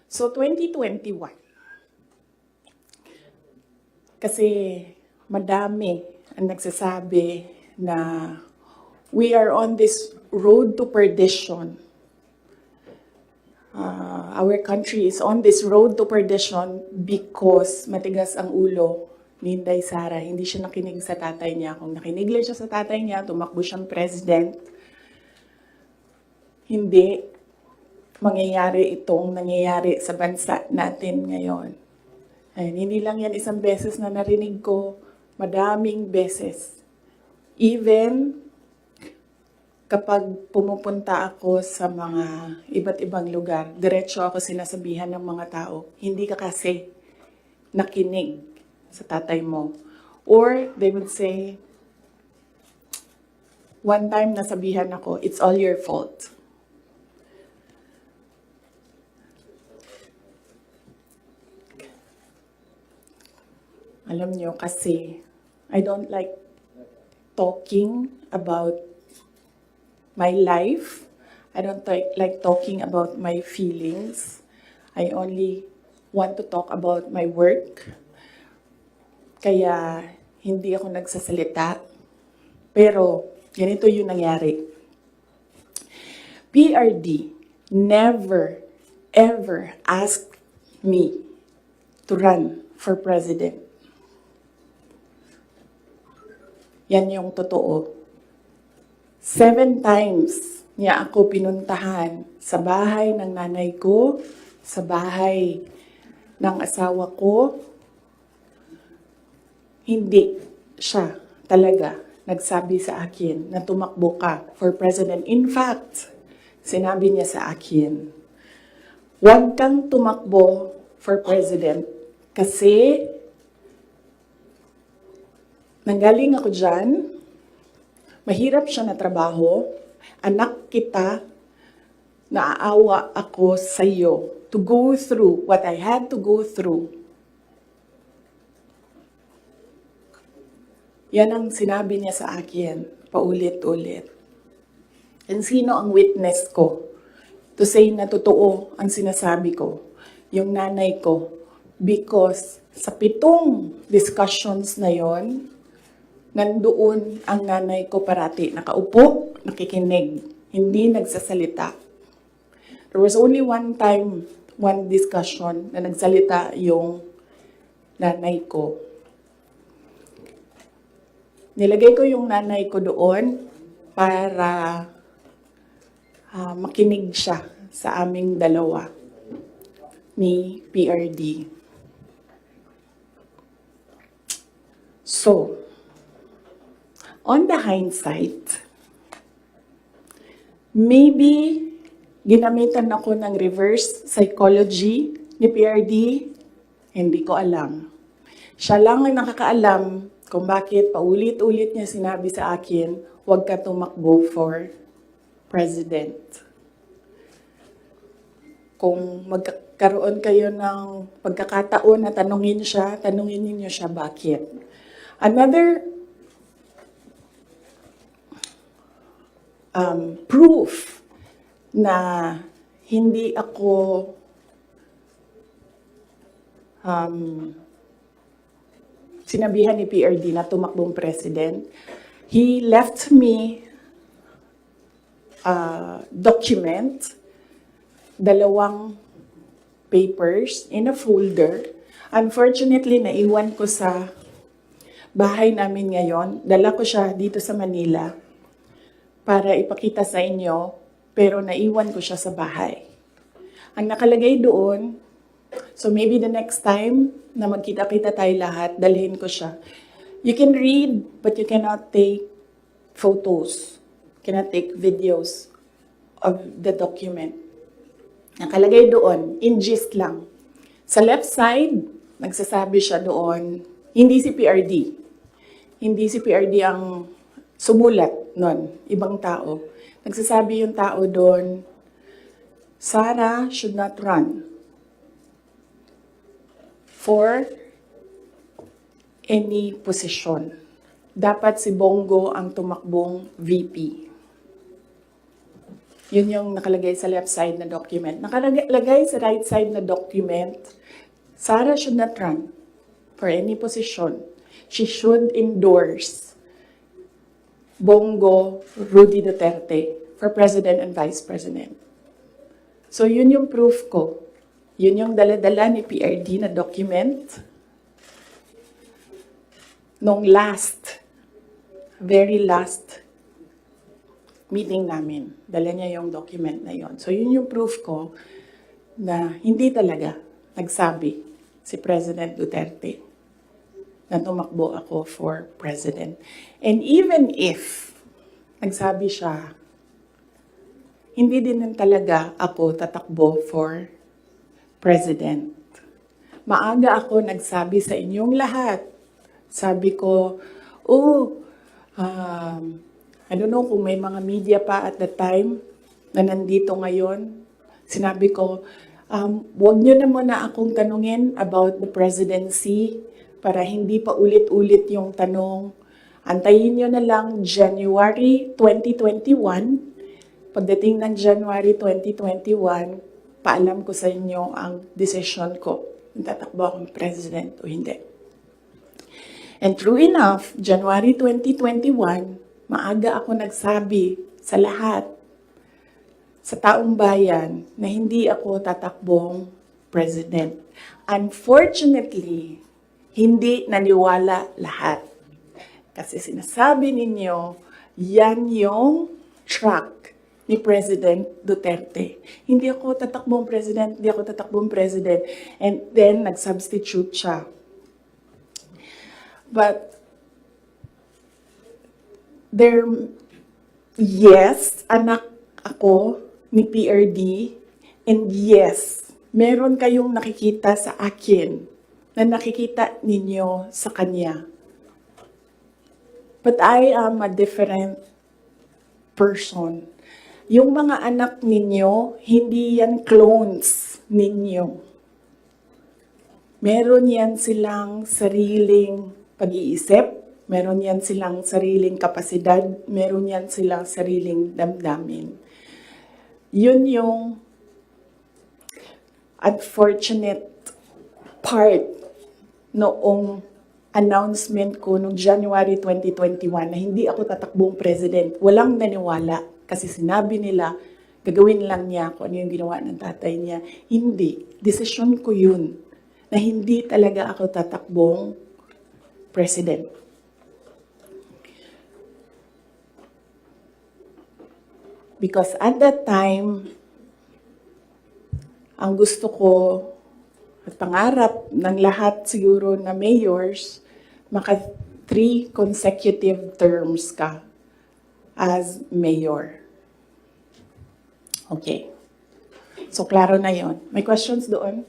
So 2021, kasi madami ang nagsasabi na we are on this road to perdition. Our country is on this road to perdition because matigas ang ulo ni Inday Sara. Hindi siya nakinig sa tatay niya. Kung nakinig lang siya sa tatay niya, tumakbo siyang president, hindi mangyayari itong nangyayari sa bansa natin ngayon. Ay, hindi lang yan isang beses na narinig ko, madaming beses. Even kapag pumupunta ako sa mga iba't ibang lugar, diretso ako sinasabihan ng mga tao, hindi ka kasi nakinig sa tatay mo. Or they would say, one time nasabihan ako, it's all your fault. Alam nyo, kasi I don't like talking about my life. I don't like talking about my feelings. I only want to talk about my work. Kaya hindi ako nagsasalita. Pero ganito yung nangyari. PRD never, ever asked me to run for president. Yan yung totoo. 7 times niya ako pinuntahan sa bahay ng nanay ko, sa bahay ng asawa ko. Hindi siya talaga nagsabi sa akin na tumakbo ka for president. In fact, sinabi niya sa akin, huwag kang tumakbo for president kasi nanggaling ako dyan, mahirap siya na trabaho, anak kita, naaawa ako sa iyo to go through what I had to go through. Yan ang sinabi niya sa akin, paulit-ulit. And sino ang witness ko to say na totoo ang sinasabi ko? Yung nanay ko. Because sa 7 discussions na yon, nandoon ang nanay ko parati, nakaupo, nakikinig, hindi nagsasalita. There was only one time, one discussion na nagsalita yung nanay ko. Nilagay ko yung nanay ko doon para makinig siya sa aming dalawa ni PRD. So, on the hindsight, maybe ginamitan ako ng reverse psychology ni PRD, hindi ko alam. Siya lang ang nakakaalam kung bakit paulit-ulit niya sinabi sa akin, huwag ka tumakbo for president. Kung magkakaroon kayo ng pagkakataon na tanungin niyo siya bakit. Another proof na hindi ako sinabihan ni PRD na tumakbong president. He left me a document, 2 papers in a folder. Unfortunately, naiwan ko sa bahay namin ngayon. Dala ko siya dito sa Manila para ipakita sa inyo, pero naiwan ko siya sa bahay. Ang nakalagay doon, so maybe the next time na magkita-kita tayo lahat, dalhin ko siya. You can read, but you cannot take photos. Cannot take videos of the document. Nakalagay doon, in gist lang. Sa left side, nagsasabi siya doon, hindi si PRD. Hindi si PRD ang sumulat nun, ibang tao. Nagsasabi yung tao doon, Sara should not run for any position. Dapat si Bongo ang tumakbong VP. Yun yung nakalagay sa left side na document. Nakalagay sa right side na document, Sara should not run for any position. She should endorse Bongo Rudy Duterte for President and Vice President. So yun yung proof ko. Yun yung dala-dala ni PRD na document nung very last meeting namin. Dala niya yung document na yon. So yun yung proof ko na hindi talaga nagsabi si President Duterte na tumakbo ako for president. And even if nagsabi siya, hindi din talaga ako tatakbo for president. Maaga ako nagsabi sa inyong lahat. Sabi ko, I don't know kung may mga media pa at the time na nandito ngayon. Sinabi ko, wag nyo na muna akong tanungin about the presidency para hindi pa ulit-ulit yung tanong. Antayin nyo na lang January 2021. Pagdating ng January 2021, paalam ko sa inyo ang decision ko. Tatakbo akong president o hindi. And true enough, January 2021, maaga ako nagsabi sa lahat, sa taong bayan, na hindi ako tatakbong president. Unfortunately, hindi naniwala lahat. Kasi sinasabi ninyo, yan yung track ni President Duterte. Hindi ako tatakbong president, And then, nag-substitute siya. But, yes, anak ako ni PRD, and yes, meron kayong nakikita sa akin na nakikita ninyo sa kanya. But I am a different person. Yung mga anak ninyo, hindi yan clones ninyo. Meron yan silang sariling pag-iisip, meron yan silang sariling kapasidad, meron yan silang sariling damdamin. Yun yung unfortunate part noong announcement ko noong January 2021 na hindi ako tatakbong president. Walang naniwala kasi sinabi nila, gagawin lang niya kung ano yung ginawa ng tatay niya. Hindi. Desisyon ko yun na hindi talaga ako tatakbong president. Because at that time, ang gusto ko at pangarap ng lahat siguro na mayors, maka 3 consecutive terms ka as mayor. Okay. So, klaro na yon. May questions doon?